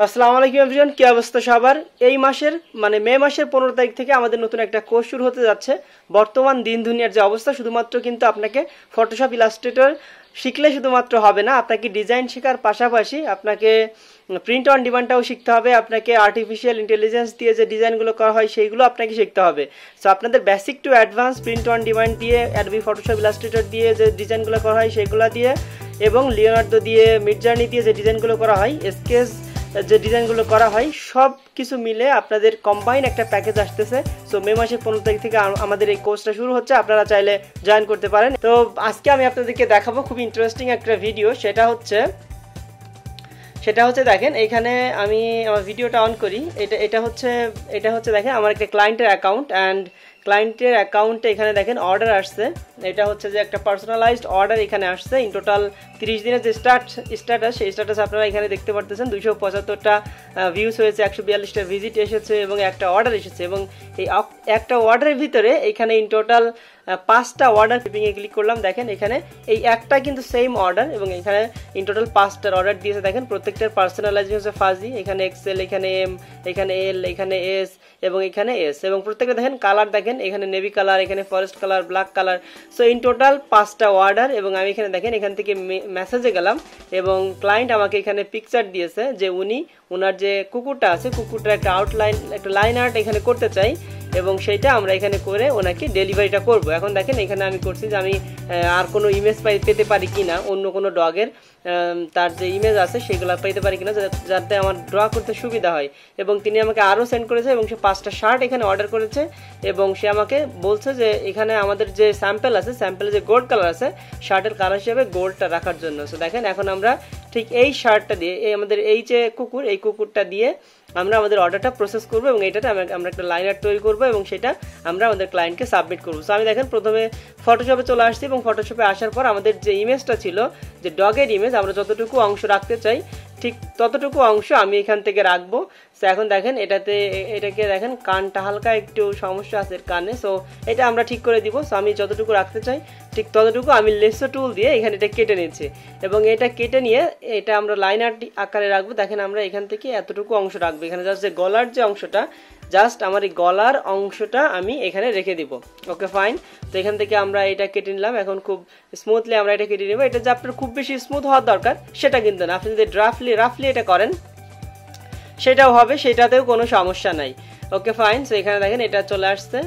আসসালামু আলাইকুম এভরিওয়ান, কি অবস্থা সবার? এই মাসের মানে মে মাসের 15 তারিখ থেকে আমাদের নতুন একটা কোর্স শুরু হতে যাচ্ছে। বর্তমান দিন দুনিয়ার যে অবস্থা, শুধুমাত্র কিন্তু আপনাকে ফটোশপ ইলাস্ট্রেটর শিখলে শুধুমাত্র হবে না, আপনাকে ডিজাইন শেখার পাশাপাশি আপনাকে প্রিন্ট অন ডিমান্ডটাও শিখতে হবে। আপনাকে আর্টিফিশিয়াল ইন্টেলিজেন্স দিয়ে যে ডিজাইনগুলো করা হয় সেইগুলো আপনাকে শিখতে হবে। সো আপনাদের basic to advance print on demand দিয়ে, অ্যাডোবি ফটোশপ ইলাস্ট্রেটর দিয়ে যে ডিজাইনগুলো করা হয় সেগুলো দিয়ে, এবং লিওনার্দো দিয়ে, মিডজার্নি দিয়ে যে ডিজাইনগুলো করা হয়, স্কেচ যে ডিজাইনগুলো করা হয়, সব কিছু মিলে আপনাদের কম্বাইন একটা প্যাকেজ আসতেছে। সো মে মাসের 15 তারিখ থেকে আমাদের এই কোর্সটা শুরু হচ্ছে, আপনারা চাইলে জয়েন করতে পারেন। তো আজকে আমি আপনাদেরকে দেখাবো খুব ইন্টারেস্টিং একটা ভিডিও। সেটা হচ্ছে দেখেন, এইখানে আমি আমার ভিডিওটা অন করি। এটা হচ্ছে দেখেন আমার একটা ক্লায়েন্টের অ্যাকাউন্ট, অ্যান্ড ক্লায়েন্টের অ্যাকাউন্টে এখানে দেখেন অর্ডার আসছে। এটা হচ্ছে যে একটা পার্সোনালাইজড অর্ডার এখানে আসছে। ইন টোটাল 30 দিনের যে স্ট্যাটাস, সেই স্ট্যাটাস আপনারা এখানে দেখতে পারতেছেন। 275টা ভিউজ হয়েছে, 142টা ভিজিট এসেছে এবং একটা অর্ডার এসেছে। এবং এই একটা অর্ডারের ভিতরে এখানে ইন টোটাল 5টা অর্ডার। শিপিংয়ে ক্লিক করলাম, দেখেন এখানে এই একটা কিন্তু সেম অর্ডার, এবং এখানে ইন টোটাল 5টার অর্ডার দিয়েছে। দেখেন প্রত্যেকটার পার্সোনালাইজেশন হচ্ছে ফাজি। এখানে এক্সেল, এখানে এম, এখানে এল, এখানে এস এবং এখানে এস, এবং প্রত্যেকটা দেখেন কালার, দেখেন এখানে নেভি কালার, এখানে forest colour, black colour. So in total 5টা অর্ডার। এবং আমি এখানে দেখেন এখান থেকে মেসেজে গেলাম, এবং ক্লায়েন্ট আমাকে এখানে পিকচার দিয়েছে যে ওনার যে কুকুরটা আছে, কুকুরটার একটা আউটলাইন, একটা লাইন আর্ট এখানে করতে চাই, এবং সেইটা আমরা এখানে করে ওনাকে ডেলিভারিটা করব। এখন দেখেন এখানে আমি করছি যে আমি আর কোনো ইমেজ পেতে পারি কিনা, অন্য কোনো ডগের তার যে ইমেজ আছে সেগুলো পেতে পারি কিনা, যাতে আমার ড্র করতে সুবিধা হয়। এবং তিনি আমাকে আরও সেন্ড করেছে, এবং সে 5টা শার্ট এখানে অর্ডার করেছে, এবং সে আমাকে বলছে যে এখানে আমাদের যে স্যাম্পেল আছে, স্যাম্পেলে যে গোল্ড কালার আছে, শার্টের কালার হিসেবে গোল্ডটা রাখার জন্য। সো দেখেন এখন আমরা ঠিক এই শার্টটা দিয়ে, আমাদের এই যে কুকুর, এই কুকুরটা দিয়ে আমরা আমাদের অর্ডারটা প্রসেস করবো, এবং এইটাতে আমরা একটা লাইন আর্ট তৈরি করবো, এবং সেটা আমরা আমাদের ক্লায়েন্টকে সাবমিট করবো। সো আমি দেখেন প্রথমে ফটোশপে চলে আসছি, এবং ফটোশপে আসার পর আমাদের যে ইমেজটা ছিল, যে ডগের ইমেজ, আমরা যতটুকু অংশ রাখতে চাই ঠিক ততটুকু অংশ আমি এখান থেকে রাখবো। সো এখন দেখেন এটাকে দেখেন কানটা হালকা একটু সমস্যা আছে কানে, সো এটা আমরা ঠিক করে দিব। সো আমি যতটুকু রাখতে চাই ঠিক ততটুকু আমি লেসো টুল দিয়ে এখানে এটা কেটে নিয়েছি, এবং এটা কেটে নিয়ে এটা আমরা লাইন আর্ট আকারে রাখবো। দেখেন আমরা এখান থেকে এতটুকু অংশ রাখবো, এখানে জাস্ট যে গলার যে অংশটা, জাস্ট আমার এই গলার অংশটা আমি এখানে রেখে দিব। Okay fine. তো এখান থেকে আমরা এটা কেটে নিলাম। এখন খুব স্মুথলি আমরা এটা কেটে নেবো। এটা যে আপনার খুব বেশি স্মুথ হওয়ার দরকার সেটা কিন্তু না, আপনি যদি রাফলি এটা করেন সেটাও হবে, সেটাতেও কোনো সমস্যা নাই। Okay fine. সো এখানে দেখেন এটা চলে আসছে,